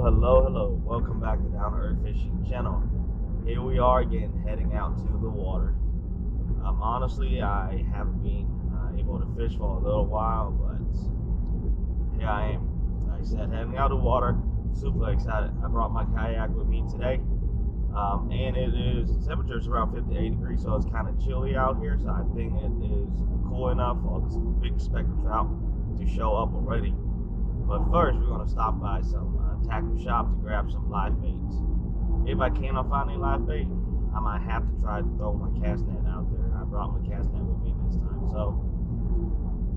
Hello. Welcome back to Down to Earth Fishing Channel. Here we are again, heading out to the water. Honestly, I haven't been able to fish for a little while, but here I am. Like I said, heading out to the water. Super excited. I brought my kayak with me today, and the temperature is around 58 degrees, so it's kind of chilly out here. So I think it is cool enough for this big speckled trout to show up already. But first, we're going to stop by some tackle shop to grab some live baits. If I cannot find any live bait, I might have to try to throw my cast net out there. I brought my cast net with me this time, so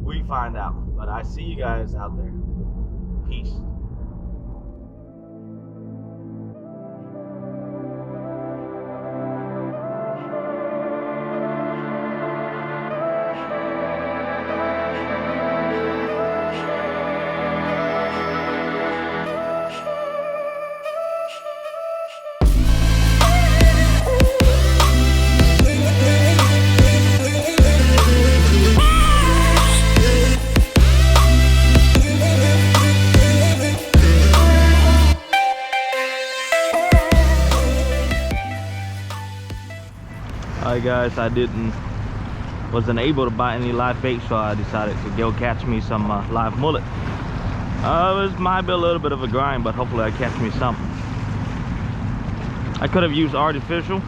we find out. But I see you guys out there. Peace. Alright guys, I wasn't able to buy any live bait, so I decided to go catch me some live mullet. It might be a little bit of a grind, but hopefully I catch me something. I could have used artificial,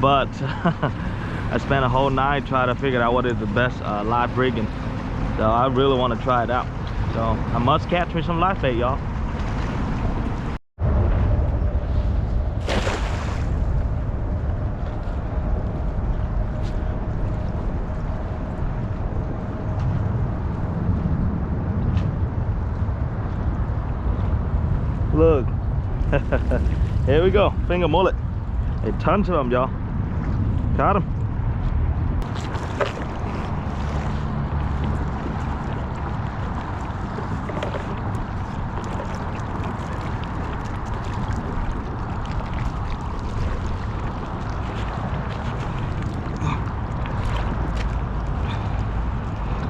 but I spent a whole night trying to figure out what is the best live rigging. So I really want to try it out. So I must catch me some live bait, y'all. Look, here we go, finger mullet. A ton to them, y'all. Caught him.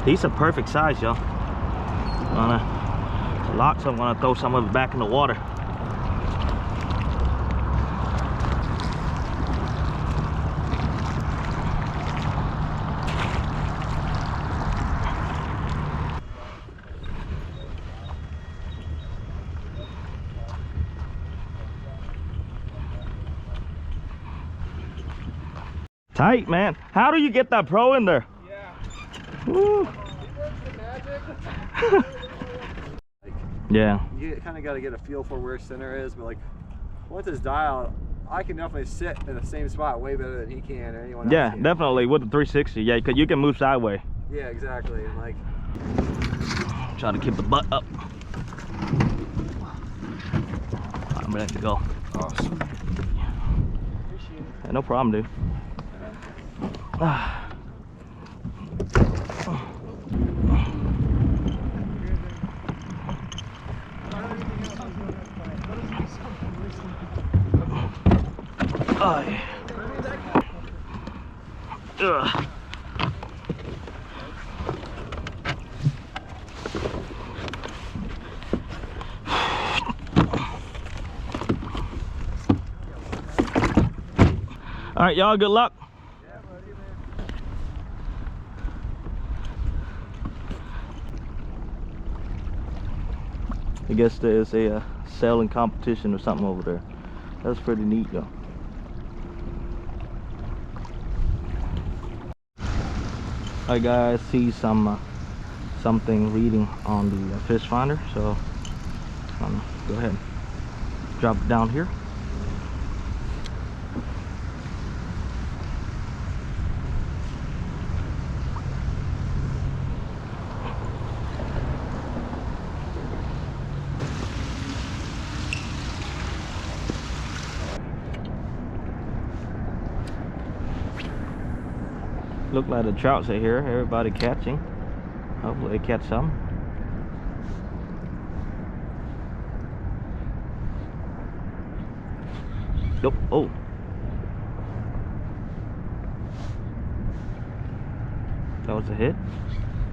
These are perfect size, y'all. Lots, I'm gonna throw some of it back in the water. Tight, man. How do you get that pro in there? Yeah. Woo. It works the magic. Yeah. You kind of got to get a feel for where center is, but like once it's dialed, I can definitely sit in the same spot way better than he can or anyone else. Yeah, can. definitely with the 360. Yeah, because you can move sideways. Yeah, exactly. And like, try to keep the butt up. I'm ready to go. Awesome. Yeah, no problem, dude. Oh, yeah. All right, y'all, good luck. I guess there's a sailing competition or something over there. That's pretty neat, though. Alright guys, see something reading on the fish finder, so go ahead and drop it down here. Look like the trouts are here. Everybody catching. Hopefully they catch some. Nope. Oh. That was a hit.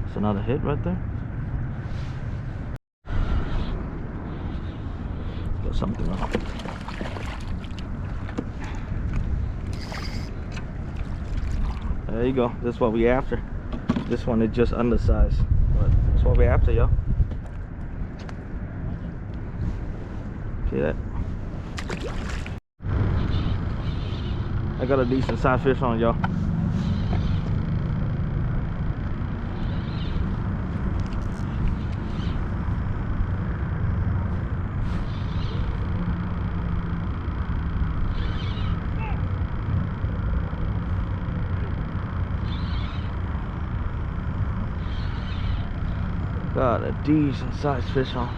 That's another hit right there. put something on. There you go. This is what we after. This one is just undersized, but that's what we after, y'all. See that? I got a decent sized fish on, y'all. Got a decent sized fish on.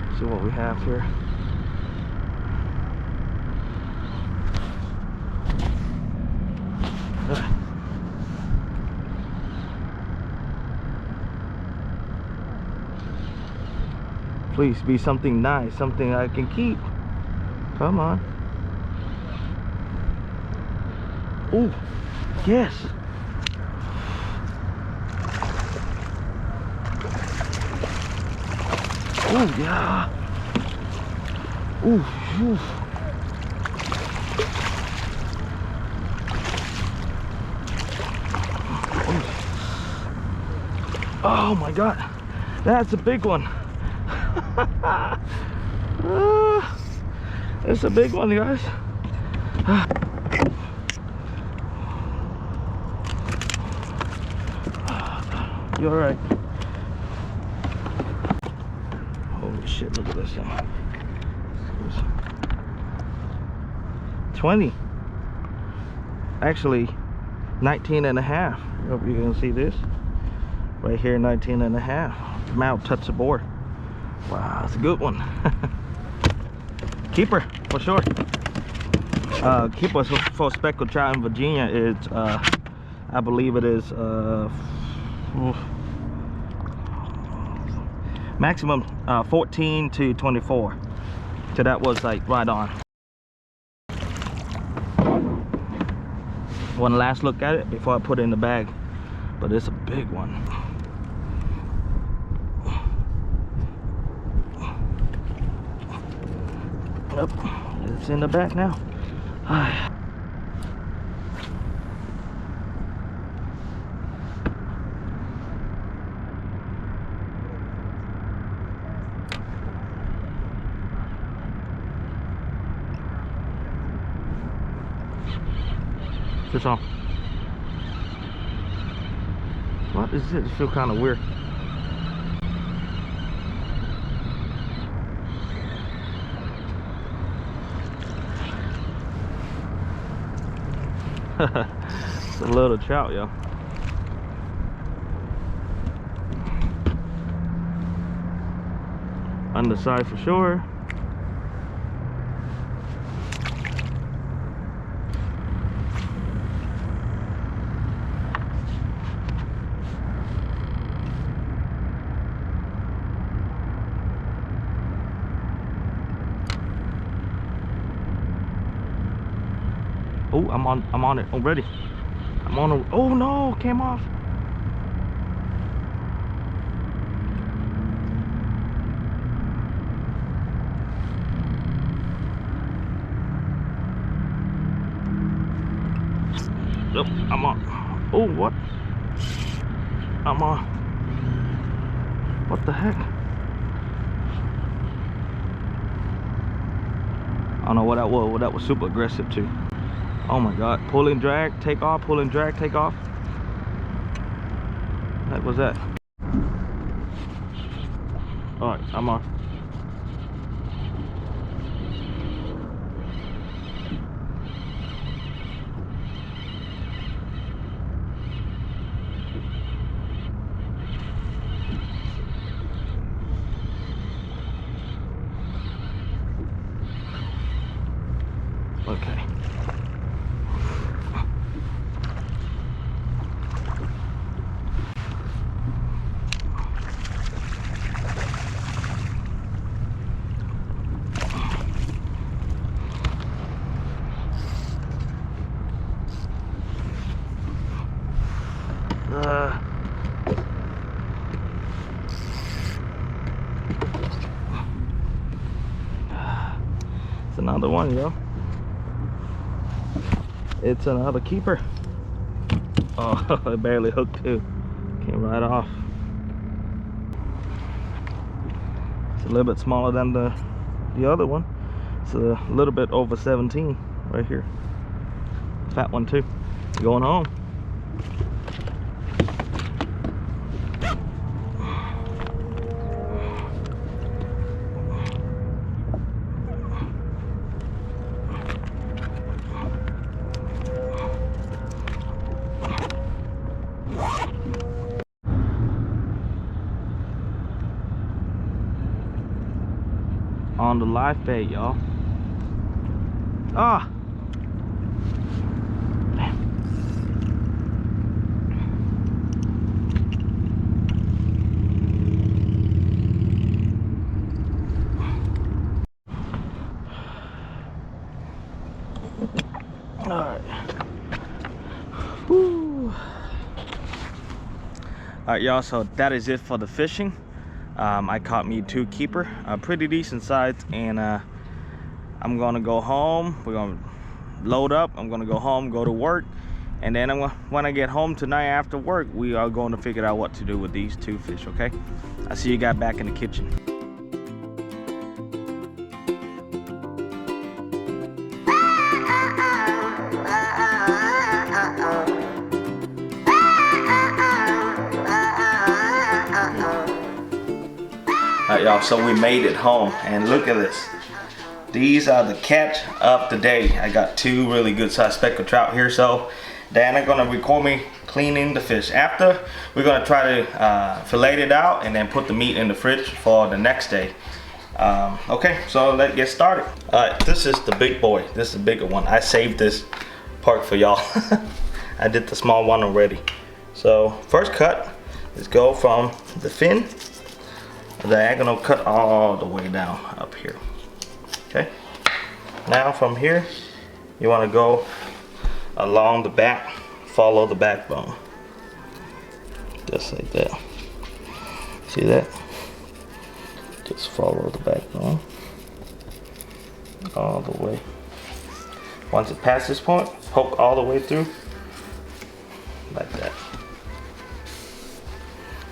Let's see what we have here. Please be something nice, something I can keep. Come on. Oh, yes. Oh, yeah. Ooh. Oh my God, that's a big one. It's a big one, guys. You all right? Holy shit, look at this thing. 20. Actually, 19 and a half. I hope you can see this. Right here, 19 and a half. Mouth touch the board. Wow, that's a good one. Keeper, for sure. Keeper for speckled trout in Virginia is, I believe it is, maximum 14 to 24. So that was like right on. One last look at it before I put it in the bag. But it's a big one. Yep, it's in the back now. Fish on. What is it? It feels kind of weird. It's a little trout, yo. Undersized for sure. Oh, I'm on it already. I'm on it. Oh no, came off. Yep, I'm on. Oh, what? I'm on. What the heck? I don't know what that was. Well, that was super aggressive too. Oh my God, pull and drag, take off, pull and drag, take off. What was that? All right, I'm on. Okay. It's another one, yo. It's another keeper. Oh, it barely hooked too. Came right off. It's a little bit smaller than the other one. It's a little bit over 17 right here. Fat one too. Going home. On the live bait, y'all. Ah! Alright. Alright, y'all, so that is it for the fishing. I caught me 2 keeper, pretty decent size, and I'm gonna go home. We're gonna load up. I'm gonna go home, go to work, and then when I get home tonight after work, we are going to figure out what to do with these 2 fish. Okay, I'll see you guys back in the kitchen. Alright, y'all, so we made it home, and look at this. These are the catch of the day. I got 2 really good sized speckled trout here, so Diana's gonna record me cleaning the fish. After, we're gonna try to fillet it out and then put the meat in the fridge for the next day. Okay, so let's get started. Alright, this is the big boy. This is the bigger one. I saved this part for y'all. I did the small one already. So first cut is go from the fin. Diagonal cut all the way down up here. Okay, now from here you want to go along the back, follow the backbone, just like that. See that? Just follow the backbone all the way. Once it passes this point, poke all the way through like that.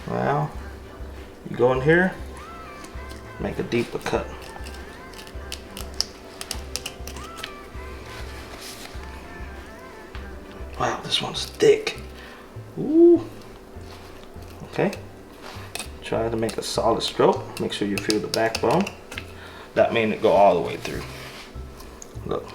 Now you go in here, make a deeper cut. Wow, this one's thick. Ooh. Okay. Try to make a solid stroke. Make sure you feel the backbone. That means it go all the way through. Look.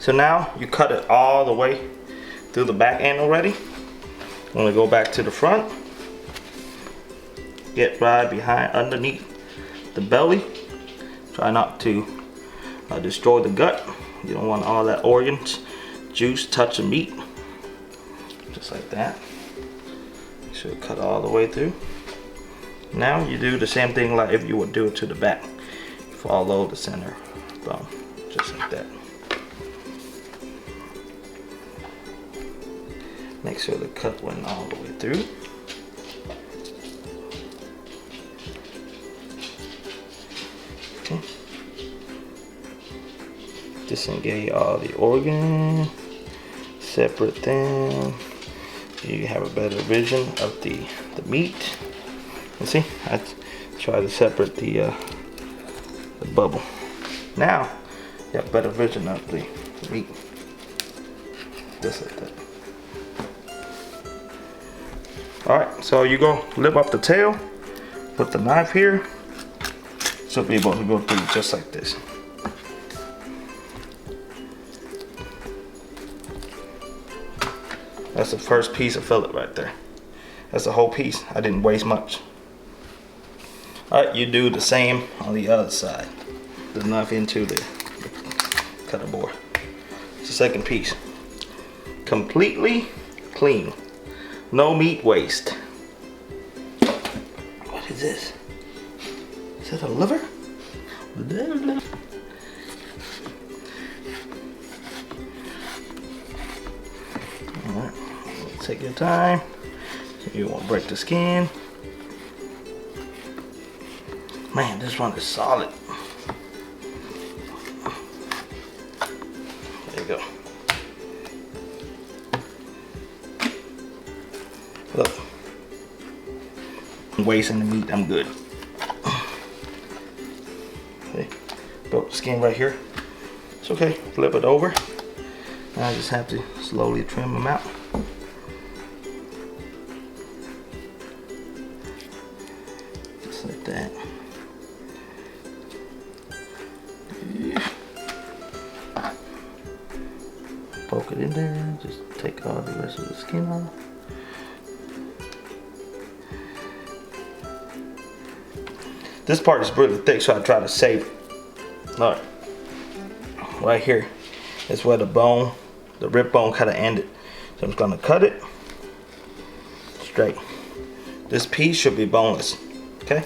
So now you cut it all the way through the back end already. I'm gonna go back to the front. Get right behind, underneath the belly. Try not to destroy the gut. You don't want all that organs, juice touch the meat. Just like that. Make sure you cut all the way through. Now you do the same thing like if you would do it to the back. Follow the center bone, just like that. Make sure the cut went all the way through. Okay. Disengage all the organ, separate them. You have a better vision of the meat. You see, I try to separate the bubble. Now you have a better vision of the meat. Just like that. Alright, so you go lift up the tail, put the knife here, so be able to go through just like this. That's the first piece of fillet right there. That's the whole piece. I didn't waste much. Alright, you do the same on the other side. The knife into the cutter board. It's the second piece. Completely clean. No meat waste. What is this? Is that a liver? Take your time. You won't break the skin. Man, this one is solid. There you go. Look. I'm wasting the meat, I'm good. Okay. Broke the skin right here. It's okay, flip it over. Now I just have to slowly trim them out. Just like that. Yeah. Poke it in there, just take all the rest of the skin off. This part is really thick, so I try to save it. Alright. Right here is where the bone, the rib bone kind of ended. So I'm just gonna cut it straight. This piece should be boneless. Okay?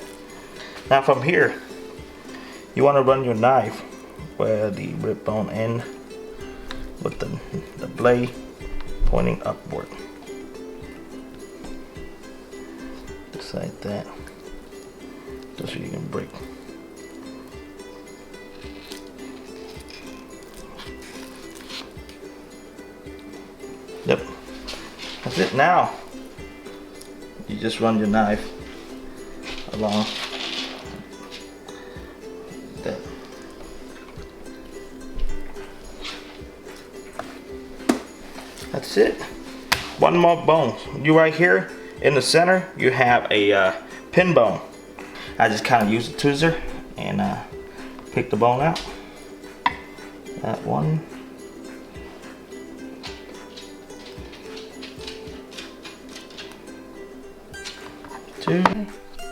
Now from here, you want to run your knife where the rib bone ends with the blade pointing upward. Just like that. Just so you can break. Yep. That's it. Now you just run your knife along that. That's it. One more bone. You right here in the center, you have a pin bone. I just kind of use a tweezer and pick the bone out. That one. Two.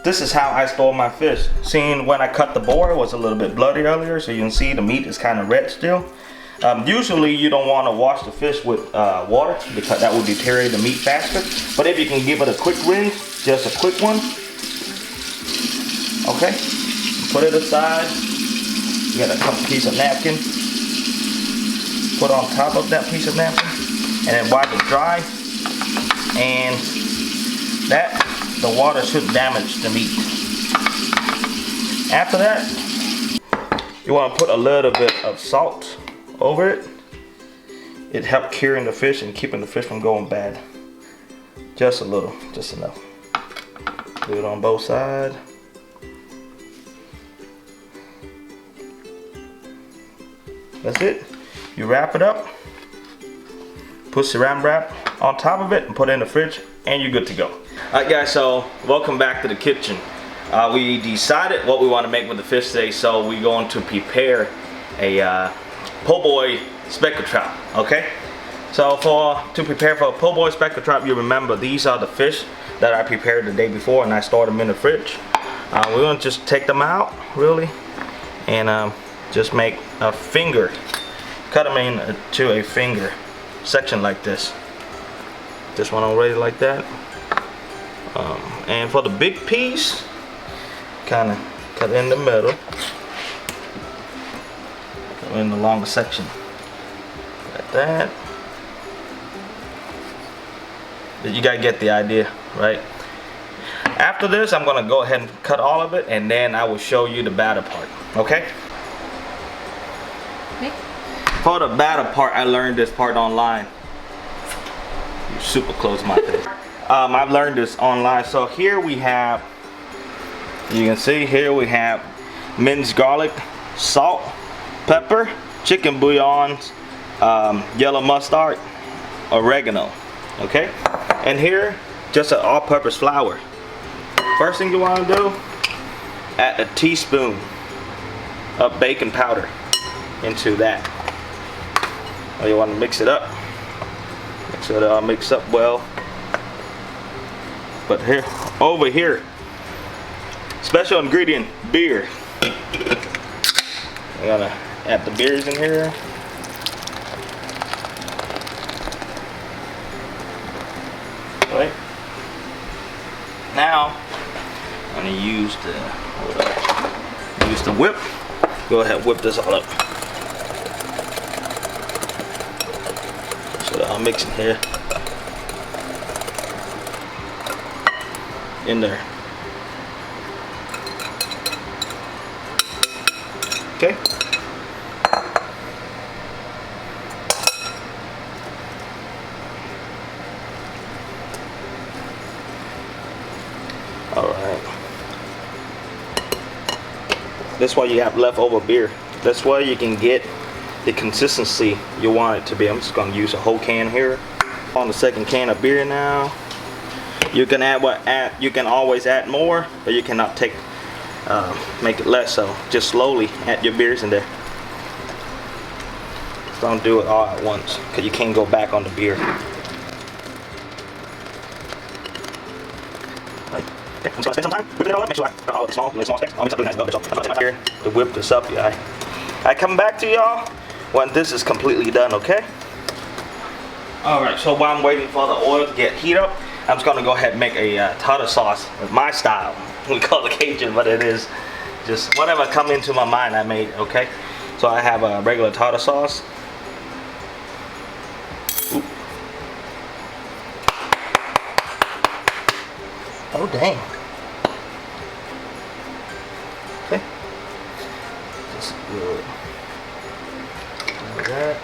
This is how I store my fish. Seeing when I cut the board, it was a little bit bloody earlier, so you can see the meat is kind of red still. Usually you don't want to wash the fish with water because that will deteriorate the meat faster. But if you can give it a quick rinse, just a quick one. Okay, put it aside. You got a piece of napkin. Put on top of that piece of napkin, and then wipe it dry. And that, the water should damage the meat. After that, you want to put a little bit of salt over it. It helps curing the fish and keeping the fish from going bad. Just a little, just enough. Do it on both sides. That's it. You wrap it up, put saran wrap on top of it, and put it in the fridge, and you're good to go. Alright guys, so welcome back to the kitchen. We decided what we want to make with the fish today, so we're going to prepare a po' boy speckled trout. Okay, so to prepare for a po' boy speckled trout, you remember these are the fish that I prepared the day before, and I stored them in the fridge. We're going to just take them out really, and just make a finger, cut them into a finger section like this. This one already like that. And for the big piece, kind of cut in the middle, in the longer section, like that. You gotta get the idea, right? After this, I'm gonna go ahead and cut all of it, and then I will show you the batter part. Okay? For the batter part, I learned this part online. You're super close to my face. I've learned this online. So here we have, you can see here we have minced garlic, salt, pepper, chicken bouillon, yellow mustard, oregano. Okay? And here, just an all-purpose flour. First thing you want to do, add a teaspoon of baking powder into that. You want to mix it up. Make sure it all mix up well. But here, over here, special ingredient, beer. I gotta add the beers in here. Right. Now, I'm gonna use the whip. Go ahead, whip this all up. So I'm mixing here. in there. Okay. All right. That's why you have leftover beer. That's why you can get the consistency you want it to be. I'm just going to use a whole can here. On the second can of beer now. You can you can always add more, but you cannot make it less. So just slowly add your beers in there. Don't do it all at once, because you can't go back on the beer. Okay, I'm just gonna spend some time whipping it all up. Make sure I got all the small specks. I'll mix up really nice up here to whip this up, yeah. I come back to y'all when this is completely done, okay? Alright, so while I'm waiting for the oil to get heat up, I'm just gonna go ahead and make a tartar sauce with my style. We call it Cajun, but it is just whatever come into my mind I made, okay? So I have a regular tartar sauce. Ooh. Oh dang. Okay. Just good. Like that.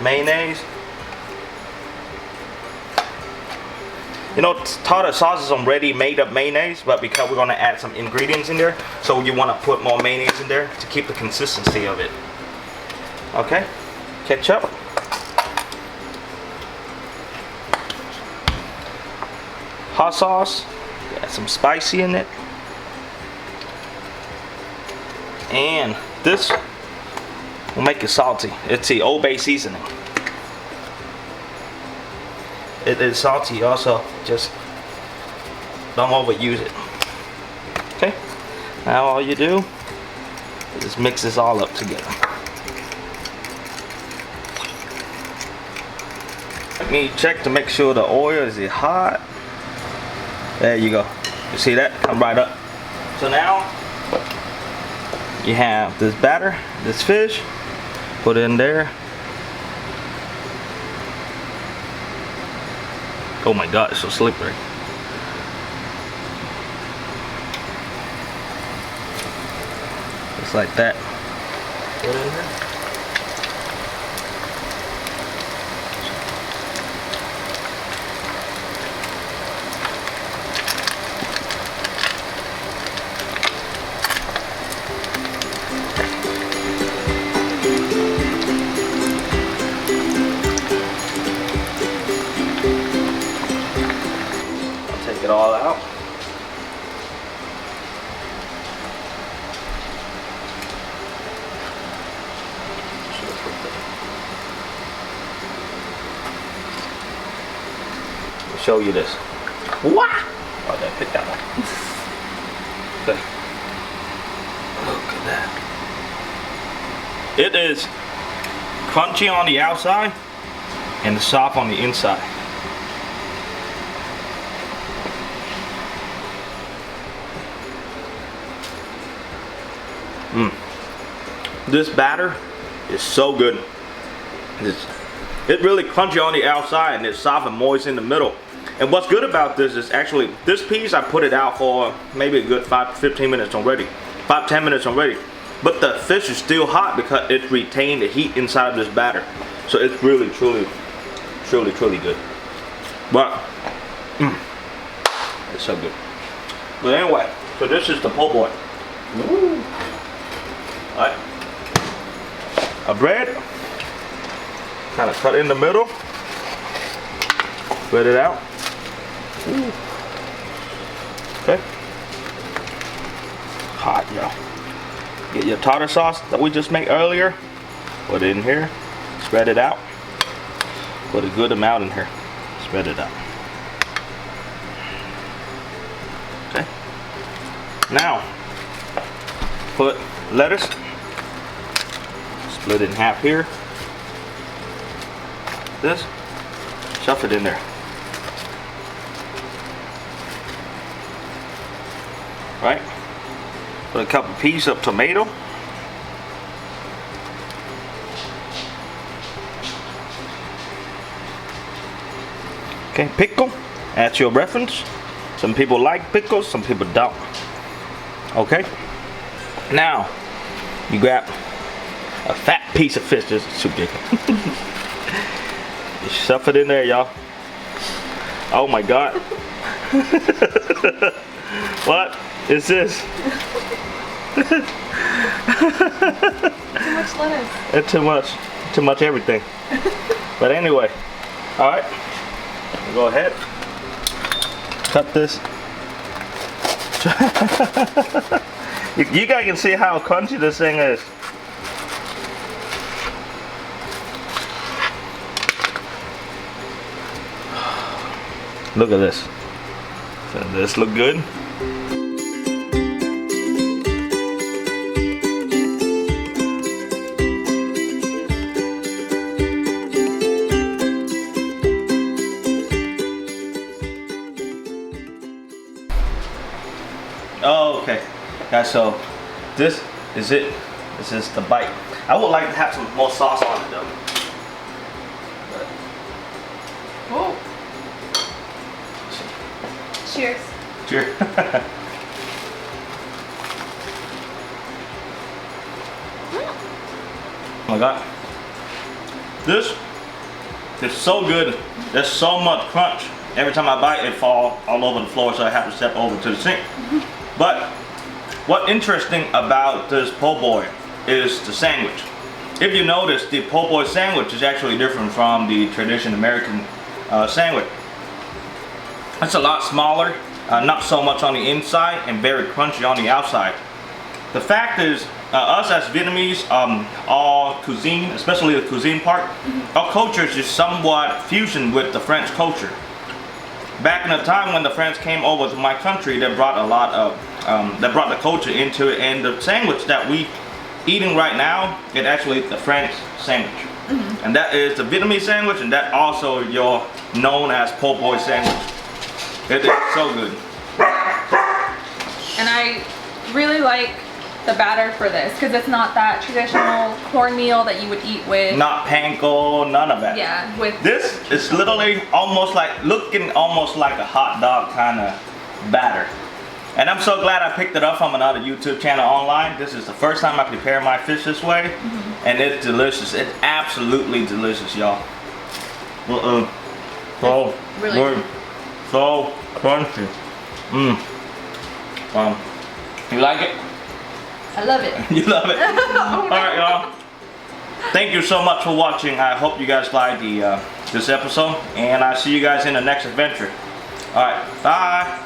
Mayonnaise. You know, tartar sauce is some ready made up mayonnaise, but because we're going to add some ingredients in there, so you want to put more mayonnaise in there to keep the consistency of it. Okay, ketchup. Hot sauce, got some spicy in it. And this will make it salty. It's the Old Bay seasoning. It is salty also, just don't overuse it. Okay, now all you do is just mix this all up together. Let me check to make sure the oil is hot. There you go. You see that? Come right up. So now you have this batter, this fish, put it in there. Oh my god, it's so slippery. Just like that. Put it in there. It all out. I'll show you this. Wah! Oh, I picked that one. Okay. Look at that. It is crunchy on the outside and soft on the inside. This batter is so good. It's really crunchy on the outside and it's soft and moist in the middle. And what's good about this is actually this piece I put it out for maybe a good 5-15 minutes already. 5-10 minutes already. But the fish is still hot because it retained the heat inside of this batter. So it's really truly good. But it's so good. But anyway, so this is the po' boy. Alright. A bread, kind of cut in the middle, spread it out. Ooh. Okay. Hot, y'all. Get your tartar sauce that we just made earlier, put it in here, spread it out. Put a good amount in here, spread it out. Okay. Now, put lettuce. Split it in half here. This, stuff it in there. Right? Put a couple pieces of tomato. Okay, pickle. at your reference. Some people like pickles, some people don't. Okay? Now, you grab a fat piece of fish. This is too big. You stuff it in there, y'all. Oh my God. What is this? Too much lettuce. It's too much everything. But anyway, all right, go ahead, cut this. You guys can see how crunchy this thing is. Look at this. Does this look good? Oh, okay. Guys, so this is it. This is the bite. I would like to have some more sauce on it though. Oh. Cheers. Cheers. Oh my God. This is so good. There's so much crunch. Every time I bite, it falls all over the floor, so I have to step over to the sink. But what's interesting about this po' boy is the sandwich. If you notice, the po' boy sandwich is actually different from the traditional American sandwich. It's a lot smaller, not so much on the inside, and very crunchy on the outside. The fact is, us as Vietnamese, our cuisine, especially the cuisine part, our culture is just somewhat fusion with the French culture. Back in the time when the French came over to my country, they brought a lot of, they brought the culture into it, and the sandwich that we eating right now is actually the French sandwich. And that is the Vietnamese sandwich, and that also your known as po' boy sandwich. It is so good. And I really like the batter for this because it's not that traditional cornmeal that you would eat with. Not panko, none of that. Yeah, with this is literally almost like looking almost like a hot dog kind of batter. And I'm so glad I picked it up from another YouTube channel online. This is the first time I prepare my fish this way, and it's delicious. It's absolutely delicious, y'all. So really good, so crunchy. You like it? I love it. You love it? Alright, y'all. Thank you so much for watching. I hope you guys liked this episode, and I'll see you guys in the next adventure. Alright, bye.